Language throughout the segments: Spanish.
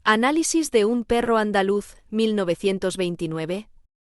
Análisis de un perro andaluz, 1929.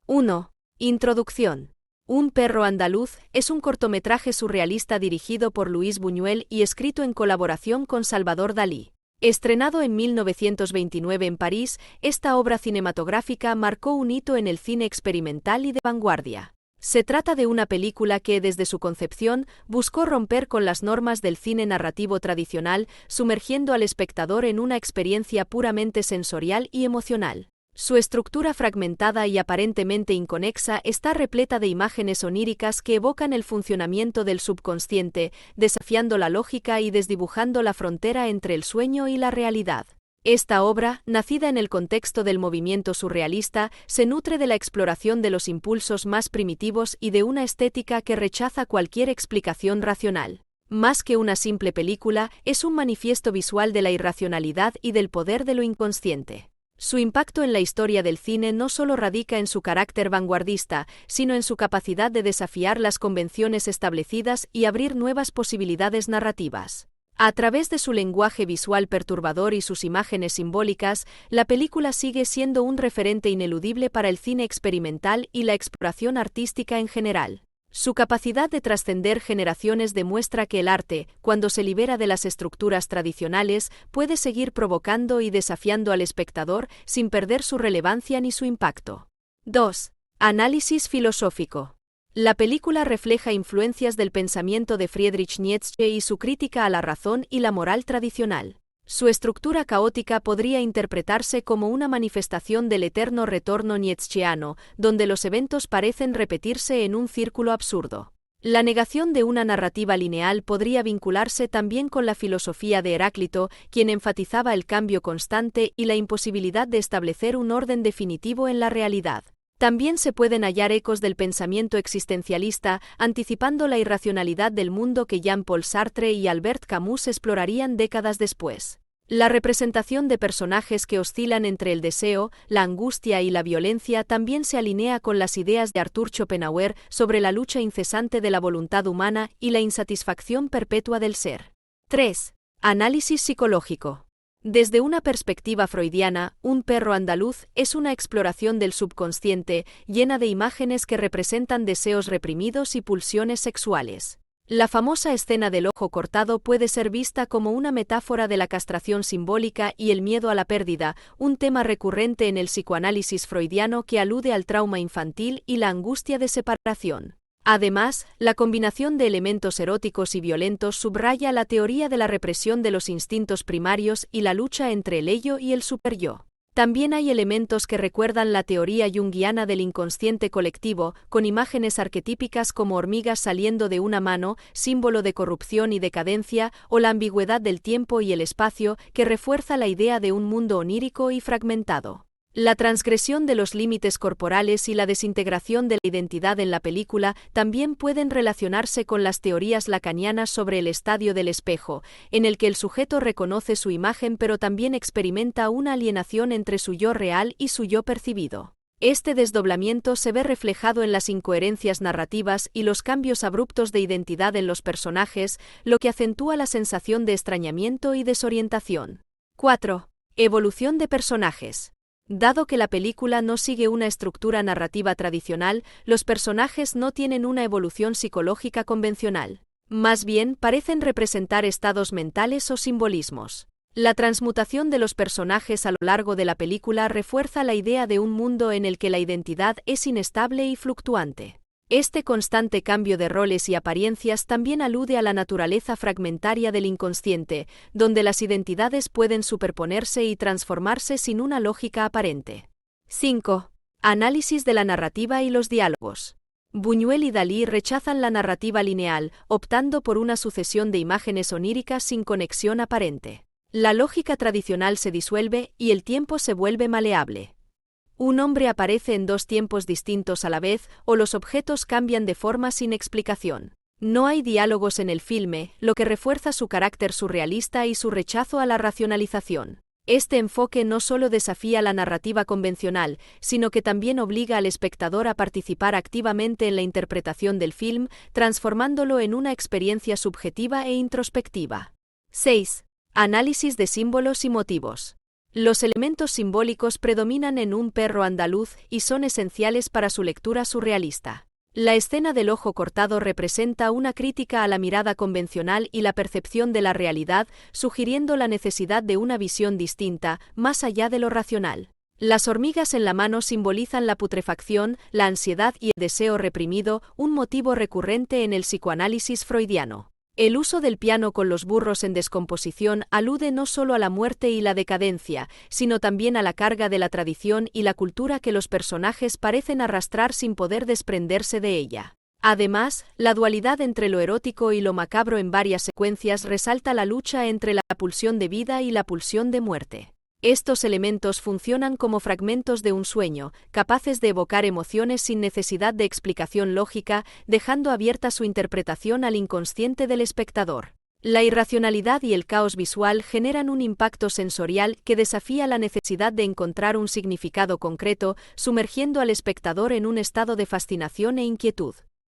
1. Introducción. Un perro andaluz es un cortometraje surrealista dirigido por Luis Buñuel y escrito en colaboración con Salvador Dalí. Estrenado en 1929 en París, esta obra cinematográfica marcó un hito en el cine experimental y de vanguardia. Se trata de una película que, desde su concepción, buscó romper con las normas del cine narrativo tradicional, sumergiendo al espectador en una experiencia puramente sensorial y emocional. Su estructura fragmentada y aparentemente inconexa está repleta de imágenes oníricas que evocan el funcionamiento del subconsciente, desafiando la lógica y desdibujando la frontera entre el sueño y la realidad. Esta obra, nacida en el contexto del movimiento surrealista, se nutre de la exploración de los impulsos más primitivos y de una estética que rechaza cualquier explicación racional. Más que una simple película, es un manifiesto visual de la irracionalidad y del poder de lo inconsciente. Su impacto en la historia del cine no solo radica en su carácter vanguardista, sino en su capacidad de desafiar las convenciones establecidas y abrir nuevas posibilidades narrativas. A través de su lenguaje visual perturbador y sus imágenes simbólicas, la película sigue siendo un referente ineludible para el cine experimental y la exploración artística en general. Su capacidad de trascender generaciones demuestra que el arte, cuando se libera de las estructuras tradicionales, puede seguir provocando y desafiando al espectador sin perder su relevancia ni su impacto. 2. Análisis filosófico. La película refleja influencias del pensamiento de Friedrich Nietzsche y su crítica a la razón y la moral tradicional. Su estructura caótica podría interpretarse como una manifestación del eterno retorno nietzscheano, donde los eventos parecen repetirse en un círculo absurdo. La negación de una narrativa lineal podría vincularse también con la filosofía de Heráclito, quien enfatizaba el cambio constante y la imposibilidad de establecer un orden definitivo en la realidad. También se pueden hallar ecos del pensamiento existencialista, anticipando la irracionalidad del mundo que Jean-Paul Sartre y Albert Camus explorarían décadas después. La representación de personajes que oscilan entre el deseo, la angustia y la violencia también se alinea con las ideas de Arthur Schopenhauer sobre la lucha incesante de la voluntad humana y la insatisfacción perpetua del ser. 3. Análisis psicológico. Desde una perspectiva freudiana, Un perro andaluz es una exploración del subconsciente, llena de imágenes que representan deseos reprimidos y pulsiones sexuales. La famosa escena del ojo cortado puede ser vista como una metáfora de la castración simbólica y el miedo a la pérdida, un tema recurrente en el psicoanálisis freudiano que alude al trauma infantil y la angustia de separación. Además, la combinación de elementos eróticos y violentos subraya la teoría de la represión de los instintos primarios y la lucha entre el ello y el superyo. También hay elementos que recuerdan la teoría junguiana del inconsciente colectivo, con imágenes arquetípicas como hormigas saliendo de una mano, símbolo de corrupción y decadencia, o la ambigüedad del tiempo y el espacio, que refuerza la idea de un mundo onírico y fragmentado. La transgresión de los límites corporales y la desintegración de la identidad en la película también pueden relacionarse con las teorías lacanianas sobre el estadio del espejo, en el que el sujeto reconoce su imagen pero también experimenta una alienación entre su yo real y su yo percibido. Este desdoblamiento se ve reflejado en las incoherencias narrativas y los cambios abruptos de identidad en los personajes, lo que acentúa la sensación de extrañamiento y desorientación. 4. Evolución de personajes. Dado que la película no sigue una estructura narrativa tradicional, los personajes no tienen una evolución psicológica convencional. Más bien, parecen representar estados mentales o simbolismos. La transmutación de los personajes a lo largo de la película refuerza la idea de un mundo en el que la identidad es inestable y fluctuante. Este constante cambio de roles y apariencias también alude a la naturaleza fragmentaria del inconsciente, donde las identidades pueden superponerse y transformarse sin una lógica aparente. 5. Análisis de la narrativa y los diálogos. Buñuel y Dalí rechazan la narrativa lineal, optando por una sucesión de imágenes oníricas sin conexión aparente. La lógica tradicional se disuelve y el tiempo se vuelve maleable. Un hombre aparece en dos tiempos distintos a la vez, o los objetos cambian de forma sin explicación. No hay diálogos en el filme, lo que refuerza su carácter surrealista y su rechazo a la racionalización. Este enfoque no solo desafía la narrativa convencional, sino que también obliga al espectador a participar activamente en la interpretación del film, transformándolo en una experiencia subjetiva e introspectiva. 6. Análisis de símbolos y motivos. Los elementos simbólicos predominan en Un perro andaluz y son esenciales para su lectura surrealista. La escena del ojo cortado representa una crítica a la mirada convencional y la percepción de la realidad, sugiriendo la necesidad de una visión distinta, más allá de lo racional. Las hormigas en la mano simbolizan la putrefacción, la ansiedad y el deseo reprimido, un motivo recurrente en el psicoanálisis freudiano. El uso del piano con los burros en descomposición alude no solo a la muerte y la decadencia, sino también a la carga de la tradición y la cultura que los personajes parecen arrastrar sin poder desprenderse de ella. Además, la dualidad entre lo erótico y lo macabro en varias secuencias resalta la lucha entre la pulsión de vida y la pulsión de muerte. Estos elementos funcionan como fragmentos de un sueño, capaces de evocar emociones sin necesidad de explicación lógica, dejando abierta su interpretación al inconsciente del espectador. La irracionalidad y el caos visual generan un impacto sensorial que desafía la necesidad de encontrar un significado concreto, sumergiendo al espectador en un estado de fascinación e inquietud.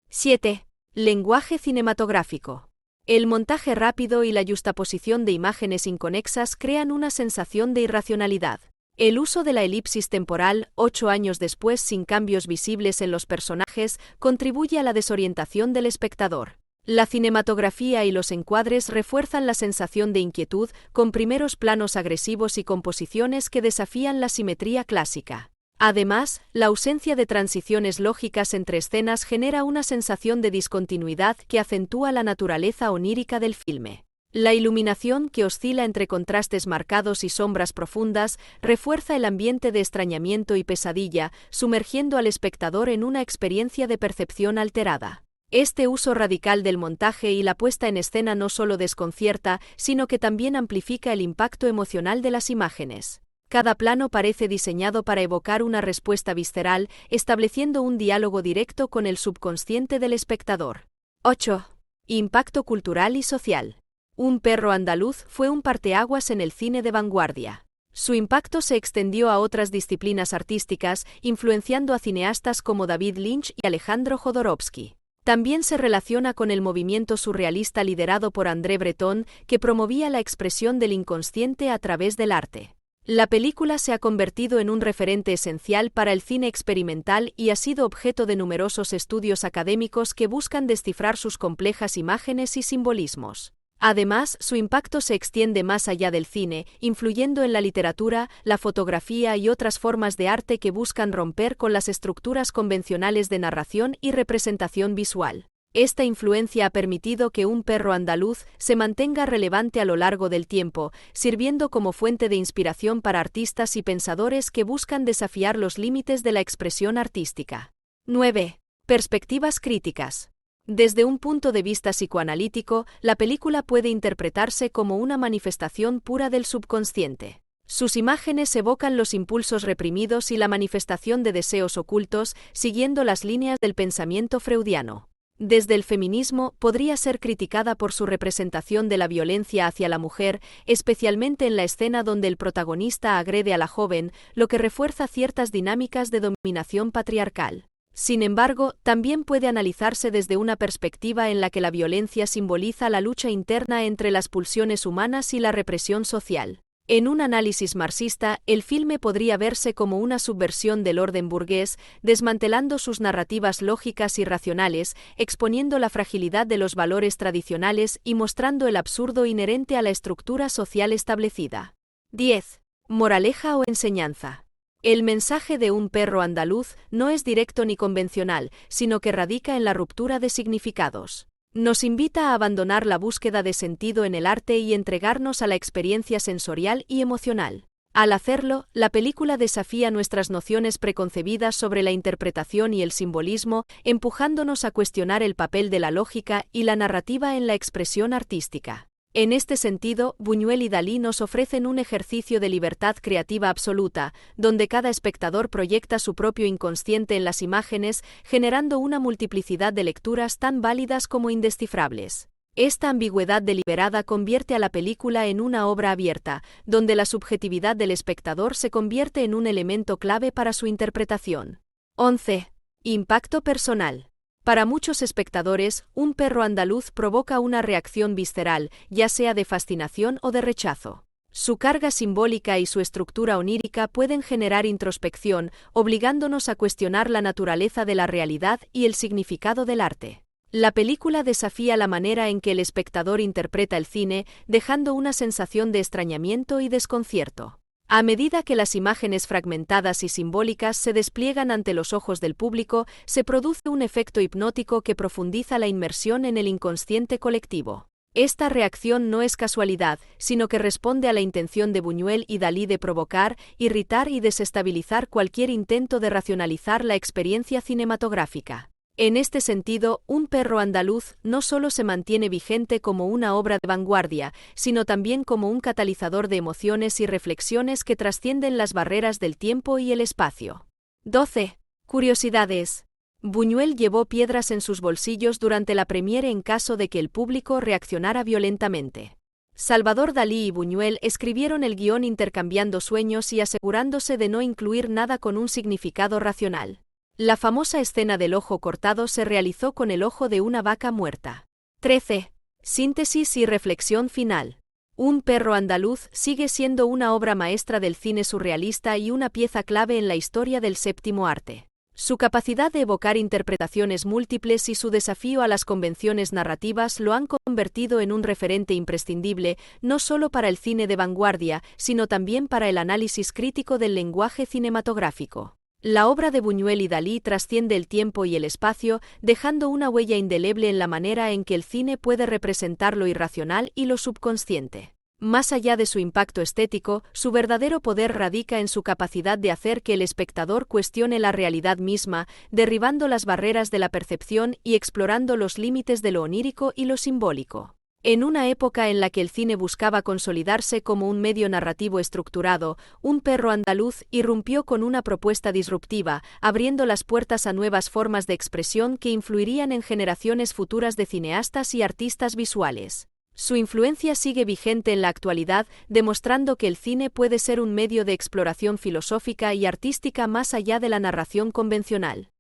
7. Lenguaje cinematográfico. El montaje rápido y la yuxtaposición de imágenes inconexas crean una sensación de irracionalidad. El uso de la elipsis temporal, 8 años después sin cambios visibles en los personajes, contribuye a la desorientación del espectador. La cinematografía y los encuadres refuerzan la sensación de inquietud, con primeros planos agresivos y composiciones que desafían la simetría clásica. Además, la ausencia de transiciones lógicas entre escenas genera una sensación de discontinuidad que acentúa la naturaleza onírica del filme. La iluminación, que oscila entre contrastes marcados y sombras profundas, refuerza el ambiente de extrañamiento y pesadilla, sumergiendo al espectador en una experiencia de percepción alterada. Este uso radical del montaje y la puesta en escena no solo desconcierta, sino que también amplifica el impacto emocional de las imágenes. Cada plano parece diseñado para evocar una respuesta visceral, estableciendo un diálogo directo con el subconsciente del espectador. 8. Impacto cultural y social. Un perro andaluz fue un parteaguas en el cine de vanguardia. Su impacto se extendió a otras disciplinas artísticas, influenciando a cineastas como David Lynch y Alejandro Jodorowsky. También se relaciona con el movimiento surrealista liderado por André Breton, que promovía la expresión del inconsciente a través del arte. La película se ha convertido en un referente esencial para el cine experimental y ha sido objeto de numerosos estudios académicos que buscan descifrar sus complejas imágenes y simbolismos. Además, su impacto se extiende más allá del cine, influyendo en la literatura, la fotografía y otras formas de arte que buscan romper con las estructuras convencionales de narración y representación visual. Esta influencia ha permitido que Un perro andaluz se mantenga relevante a lo largo del tiempo, sirviendo como fuente de inspiración para artistas y pensadores que buscan desafiar los límites de la expresión artística. 9. Perspectivas críticas. Desde un punto de vista psicoanalítico, la película puede interpretarse como una manifestación pura del subconsciente. Sus imágenes evocan los impulsos reprimidos y la manifestación de deseos ocultos, siguiendo las líneas del pensamiento freudiano. Desde el feminismo, podría ser criticada por su representación de la violencia hacia la mujer, especialmente en la escena donde el protagonista agrede a la joven, lo que refuerza ciertas dinámicas de dominación patriarcal. Sin embargo, también puede analizarse desde una perspectiva en la que la violencia simboliza la lucha interna entre las pulsiones humanas y la represión social. En un análisis marxista, el filme podría verse como una subversión del orden burgués, desmantelando sus narrativas lógicas y racionales, exponiendo la fragilidad de los valores tradicionales y mostrando el absurdo inherente a la estructura social establecida. 10. Moraleja o enseñanza. El mensaje de Un perro andaluz no es directo ni convencional, sino que radica en la ruptura de significados. Nos invita a abandonar la búsqueda de sentido en el arte y entregarnos a la experiencia sensorial y emocional. Al hacerlo, la película desafía nuestras nociones preconcebidas sobre la interpretación y el simbolismo, empujándonos a cuestionar el papel de la lógica y la narrativa en la expresión artística. En este sentido, Buñuel y Dalí nos ofrecen un ejercicio de libertad creativa absoluta, donde cada espectador proyecta su propio inconsciente en las imágenes, generando una multiplicidad de lecturas tan válidas como indescifrables. Esta ambigüedad deliberada convierte a la película en una obra abierta, donde la subjetividad del espectador se convierte en un elemento clave para su interpretación. 11. Impacto personal. Para muchos espectadores, Un perro andaluz provoca una reacción visceral, ya sea de fascinación o de rechazo. Su carga simbólica y su estructura onírica pueden generar introspección, obligándonos a cuestionar la naturaleza de la realidad y el significado del arte. La película desafía la manera en que el espectador interpreta el cine, dejando una sensación de extrañamiento y desconcierto. A medida que las imágenes fragmentadas y simbólicas se despliegan ante los ojos del público, se produce un efecto hipnótico que profundiza la inmersión en el inconsciente colectivo. Esta reacción no es casualidad, sino que responde a la intención de Buñuel y Dalí de provocar, irritar y desestabilizar cualquier intento de racionalizar la experiencia cinematográfica. En este sentido, Un perro andaluz no solo se mantiene vigente como una obra de vanguardia, sino también como un catalizador de emociones y reflexiones que trascienden las barreras del tiempo y el espacio. 12. Curiosidades. Buñuel llevó piedras en sus bolsillos durante la premiere en caso de que el público reaccionara violentamente. Salvador Dalí y Buñuel escribieron el guión intercambiando sueños y asegurándose de no incluir nada con un significado racional. La famosa escena del ojo cortado se realizó con el ojo de una vaca muerta. 13. Síntesis y reflexión final. Un perro andaluz sigue siendo una obra maestra del cine surrealista y una pieza clave en la historia del séptimo arte. Su capacidad de evocar interpretaciones múltiples y su desafío a las convenciones narrativas lo han convertido en un referente imprescindible, no solo para el cine de vanguardia, sino también para el análisis crítico del lenguaje cinematográfico. La obra de Buñuel y Dalí trasciende el tiempo y el espacio, dejando una huella indeleble en la manera en que el cine puede representar lo irracional y lo subconsciente. Más allá de su impacto estético, su verdadero poder radica en su capacidad de hacer que el espectador cuestione la realidad misma, derribando las barreras de la percepción y explorando los límites de lo onírico y lo simbólico. En una época en la que el cine buscaba consolidarse como un medio narrativo estructurado, Un perro andaluz irrumpió con una propuesta disruptiva, abriendo las puertas a nuevas formas de expresión que influirían en generaciones futuras de cineastas y artistas visuales. Su influencia sigue vigente en la actualidad, demostrando que el cine puede ser un medio de exploración filosófica y artística más allá de la narración convencional.